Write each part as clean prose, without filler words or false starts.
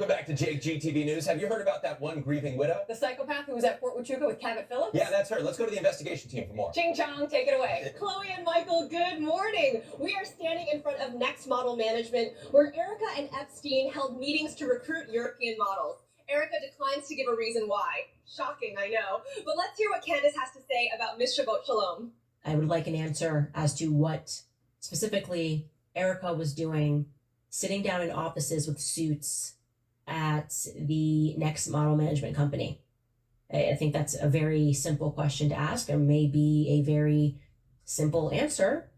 Welcome back to Jake GTV News. Have you heard about that one grieving widow? The psychopath who was at Fort Huachuca with Cabot Phillips? Yeah, that's her. Let's go to the investigation team for more. Ching Chong, take it away. Chloe and Michael, good morning. We are standing in front of Next Model Management, where Erika and Epstein held meetings to recruit European models. Erika declines to give a reason why. Shocking, I know. But let's hear what Candace has to say about Miss Shabbat Shalom. I would like an answer as to what specifically Erika was doing, sitting down in offices with suits at the Next Model Management Company. I think that's a very simple question to ask. There may be a very simple answer.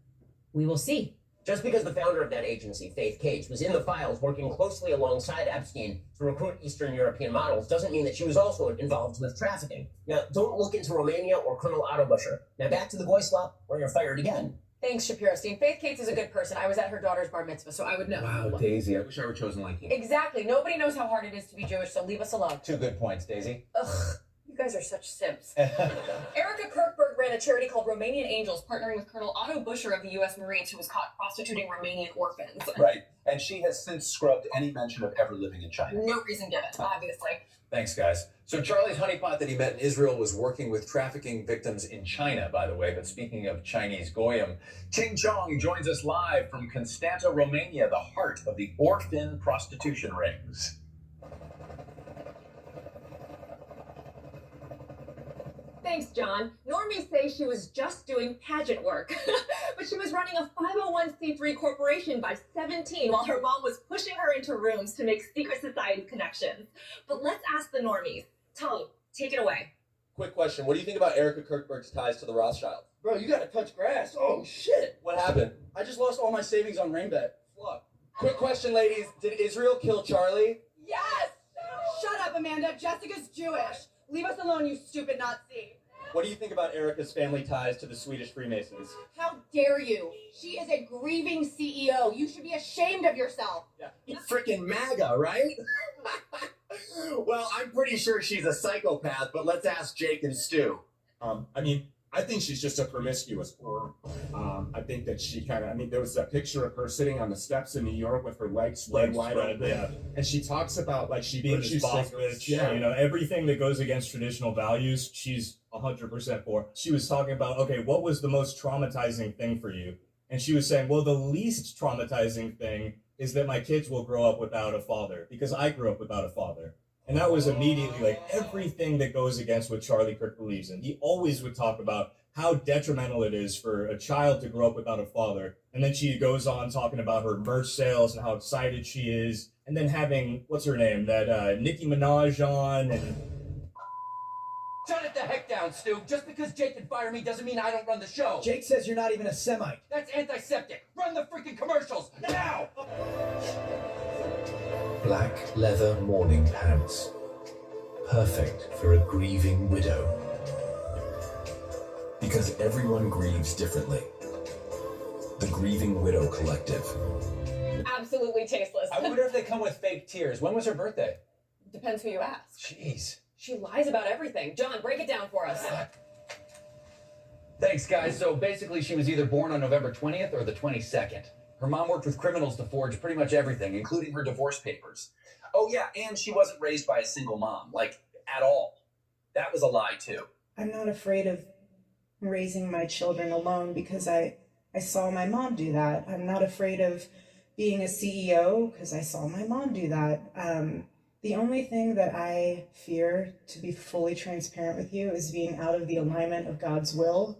We will see. Just because the founder of that agency, Faith Cage, was in the files working closely alongside Epstein to recruit Eastern European models doesn't mean that she was also involved with trafficking. Now, don't look into Romania or Colonel Otto Busher. Now back to the boy swap, or you're fired again. Thanks, Shapiro-Stein. Faith Cates is a good person. I was at her daughter's bar mitzvah, so I would know. Wow, Daisy, I wish I were chosen like you. Exactly. Nobody knows how hard it is to be Jewish, so leave us alone. 2 good points, Daisy. Ugh. You guys are such simps. Erika Kirkberg ran a charity called Romanian Angels, partnering with Colonel Otto Busher of the U.S. Marines, who was caught prostituting Romanian orphans. Right. And she has since scrubbed any mention of ever living in China. No reason given, obviously. Thanks, guys. So Charlie's honeypot that he met in Israel was working with trafficking victims in China, by the way. But speaking of Chinese goyim, Ching Chong joins us live from Constanța, Romania, the heart of the orphan prostitution rings. Thanks, John. Normies say she was just doing pageant work, but she was running a 501c3 corporation by 17 while her mom was pushing her into rooms to make secret society connections. But let's ask the normies. Tom, take it away. Quick question. What do you think about Erika Kirkberg's ties to the Rothschilds? Bro, you gotta touch grass. Oh, shit. What happened? I just lost all my savings on Rainbet. Fuck. Quick question, ladies. Did Israel kill Charlie? Yes! Shut up, Amanda. Jessica's Jewish. Leave us alone, you stupid Nazi. What do you think about Erika's family ties to the Swedish Freemasons? How dare you? She is a grieving CEO. You should be ashamed of yourself. Yeah. Freaking MAGA, right? Well, I'm pretty sure she's a psychopath, but let's ask Jake and Stu. I think she's just a promiscuous whore. I think that she there was a picture of her sitting on the steps in New York with her legs spread wide open. Yeah. And she talks about like she Being this boss bitch, yeah. you know, everything that goes against traditional values, she's 100% for. She was talking about, okay, what was the most traumatizing thing for you? And she was saying, well, the least traumatizing thing is that my kids will grow up without a father, because I grew up without a father. And that was immediately like everything that goes against what Charlie Kirk believes in. He always would talk about how detrimental it is for a child to grow up without a father. And then she goes on talking about her merch sales and how excited she is. And then having, what's her name, that Nicki Minaj on. And shut it the heck down, Stu. Just because Jake can fire me doesn't mean I don't run the show. Jake says you're not even a Semite. That's antiseptic. Run the freaking commercials now! Black leather morning pants. Perfect for a grieving widow. Because everyone grieves differently. The Grieving Widow Collective. Absolutely tasteless. I wonder if they come with fake tears. When was her birthday? Depends who you ask. Jeez. She lies about everything. John, break it down for us. Thanks, guys. So basically, she was either born on November 20th or the 22nd. Her mom worked with criminals to forge pretty much everything, including her divorce papers. Oh, yeah, and she wasn't raised by a single mom, like, at all. That was a lie, too. I'm not afraid of raising my children alone because I saw my mom do that. I'm not afraid of being a CEO because I saw my mom do that. The only thing that I fear, to be fully transparent with you, is being out of the alignment of God's will,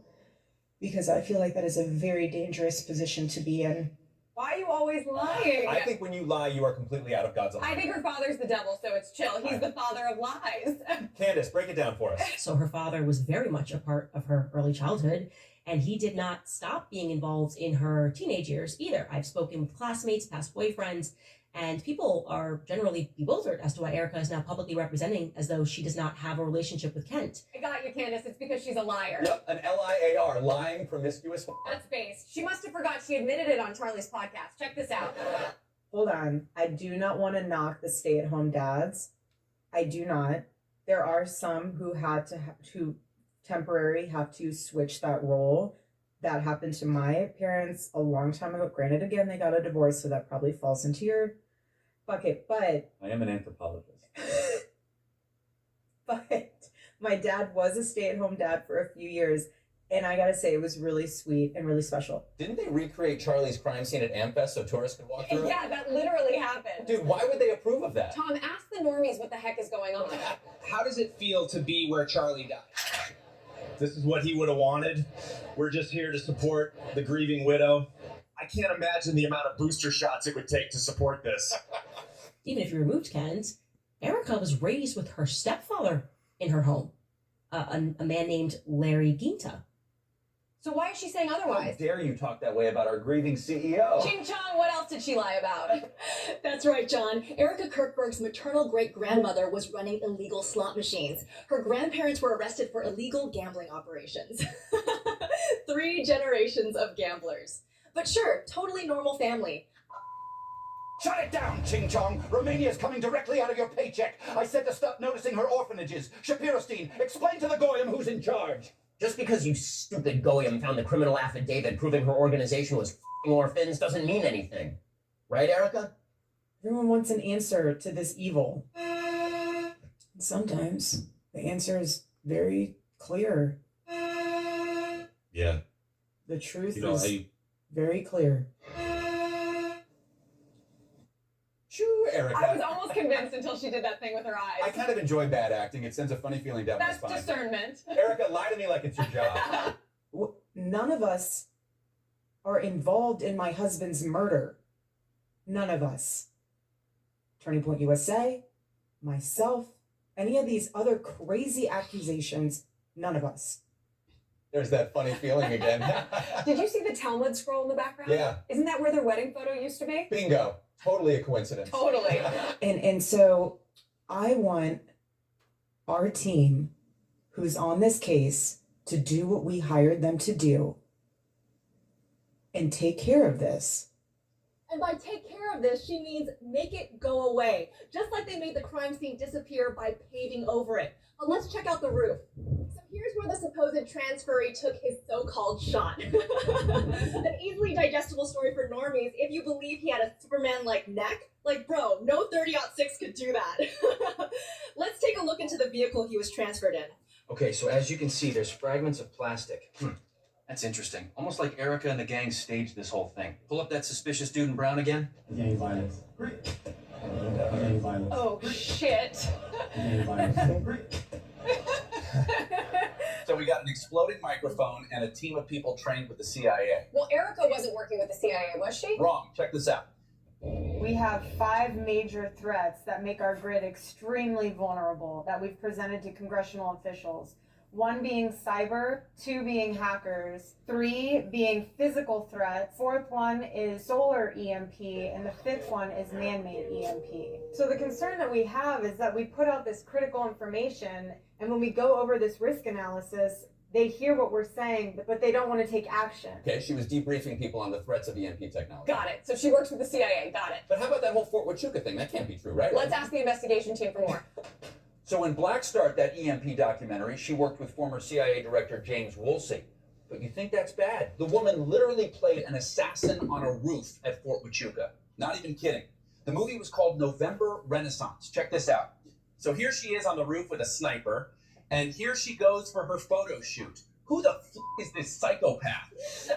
because I feel like that is a very dangerous position to be in. Why are you always lying? I think when you lie, you are completely out of God's alignment. I think her father's the devil, so it's chill. He's the father of lies. Candace, break it down for us. So her father was very much a part of her early childhood, and he did not stop being involved in her teenage years either. I've spoken with classmates, past boyfriends, and people are generally bewildered as to why Erika is now publicly representing as though she does not have a relationship with Kent. I got you, Candace. It's because she's a liar. Yep, an L-I-A-R, lying, promiscuous. That's based. She must have forgot she admitted it on Charlie's podcast. Check this out. Hold on. I do not want to knock the stay-at-home dads. I do not. There are some who had to temporarily have to switch that role. That happened to my parents a long time ago. Granted, again, they got a divorce, so that probably falls into your Okay, but I am an anthropologist. but my dad was a stay-at-home dad for a few years, and I gotta say it was really sweet and really special. Didn't they recreate Charlie's crime scene at AmFest so tourists could walk through it? Yeah, that literally happened. Dude, why would they approve of that? Tom, ask the normies what the heck is going on. How does it feel to be where Charlie died? This is what he would have wanted. We're just here to support the grieving widow. I can't imagine the amount of booster shots it would take to support this. Even if you removed Ken's, Erika was raised with her stepfather in her home, a man named Larry Ginta. So why is she saying How otherwise? dare you talk that way about our grieving CEO? Ching Chong, what else did she lie about? That's right, John. Erika Kirkberg's maternal great-grandmother was running illegal slot machines. Her grandparents were arrested for illegal gambling operations. 3 generations of gamblers. But sure, totally normal family. Shut it down, Ching Chong. Romania's coming directly out of your paycheck. I said to stop noticing her orphanages. Shapiro-Stein, explain to the Goyim who's in charge. Just because you stupid Goyim found the criminal affidavit proving her organization was f***ing orphans doesn't mean anything. Right, Erika? Everyone wants an answer to this evil. Sometimes the answer is very clear. Yeah. The truth You know, is very clear. Shoo, Erika. I was almost convinced until she did that thing with her eyes. I kind of enjoy bad acting. It sends a funny feeling down That's my spine. discernment. Erika, lie to me like it's your job. None of us are involved in my husband's murder. None of us. Turning Point USA, myself, any of these other crazy accusations, none of us. There's that funny feeling again. Did you see the Talmud scroll in the background? Yeah. Isn't that where their wedding photo used to be? Bingo. Totally a coincidence. Totally. And so I want our team who's on this case to do what we hired them to do and take care of this. And by take care of this, she means make it go away. Just like they made the crime scene disappear by paving over it. But let's check out the roof. So here's where the supposed transferee took his so-called shot. An easily digestible story for normies if you believe he had a Superman-like neck. Like, bro, no 30-06 could do that. Let's take a look into the vehicle he was transferred in. Okay, so as you can see, there's fragments of plastic. That's interesting. Almost like Erika and the gang staged this whole thing. Pull up that suspicious dude in brown again. Gang violence. Gang violence. Oh, shit. Gang violence. So we got an exploding microphone and a team of people trained with the CIA. Well, Erika wasn't working with the CIA, was she? Wrong. Check this out. We have 5 major threats that make our grid extremely vulnerable that we've presented to congressional officials. 1 being cyber, 2 being hackers, 3 being physical threats, 4th one is solar EMP, and the 5th one is man-made EMP. So the concern that we have is that we put out this critical information, and when we go over this risk analysis, they hear what we're saying, but they don't want to take action. Okay, she was debriefing people on the threats of EMP technology. Got it. So she works with the CIA. Got it. But how about that whole Fort Huachuca thing? That can't be true, right? Let's ask the investigation team for more. So in Black Start, that EMP documentary, she worked with former CIA Director James Woolsey. But you think that's bad? The woman literally played an assassin on a roof at Fort Huachuca. Not even kidding. The movie was called November Renaissance. Check this out. So here she is on the roof with a sniper, and here she goes for her photo shoot. Who the f*** is this psychopath?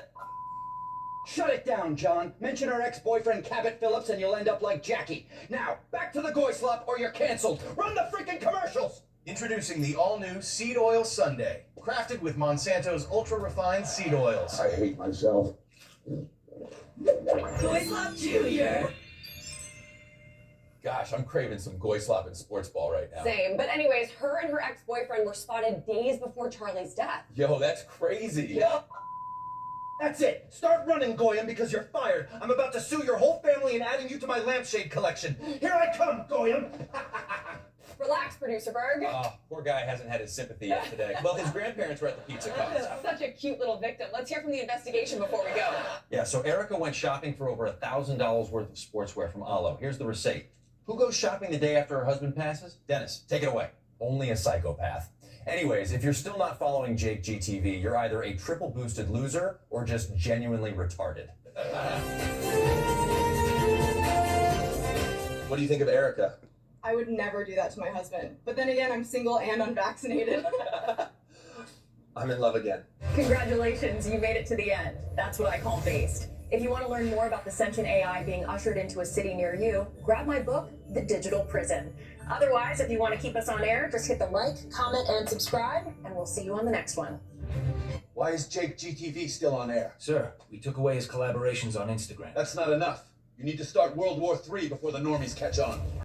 Shut it down, John. Mention her ex-boyfriend Cabot Phillips and you'll end up like Jackie. Now, back to the goy slop or you're canceled. Run the freaking commercials! Introducing the all-new Seed Oil Sundae, crafted with Monsanto's ultra-refined seed oils. I hate myself. Goy Slop Jr. Gosh, I'm craving some goy slop and sports ball right now. Same. But anyways, her and her ex-boyfriend were spotted days before Charlie's death. Yo, that's crazy. Yeah. That's it. Start running, Goyim, because you're fired. I'm about to sue your whole family and adding you to my lampshade collection. Here I come, Goyim. Relax, Producer Berg. Oh, poor guy hasn't had his sympathy yet today. Well, his grandparents were at the pizza cause. Such a cute little victim. Let's hear from the investigation before we go. Yeah, so Erika went shopping for over $1,000 worth of sportswear from Alo. Here's the receipt. Who goes shopping the day after her husband passes? Dennis, take it away. Only a psychopath. Anyways, if you're still not following Jake GTV, you're either a triple boosted loser or just genuinely retarded. What do you think of Erika? I would never do that to my husband. But then again, I'm single and unvaccinated. I'm in love again. Congratulations, you made it to the end. That's what I call based. If you want to learn more about the sentient AI being ushered into a city near you, grab my book, The Digital Prison. Otherwise, if you want to keep us on air, just hit the like, comment, and subscribe, and we'll see you on the next one. Why is Jake GTV still on air? Sir, we took away his collaborations on Instagram. That's not enough. You need to start World War III before the normies catch on.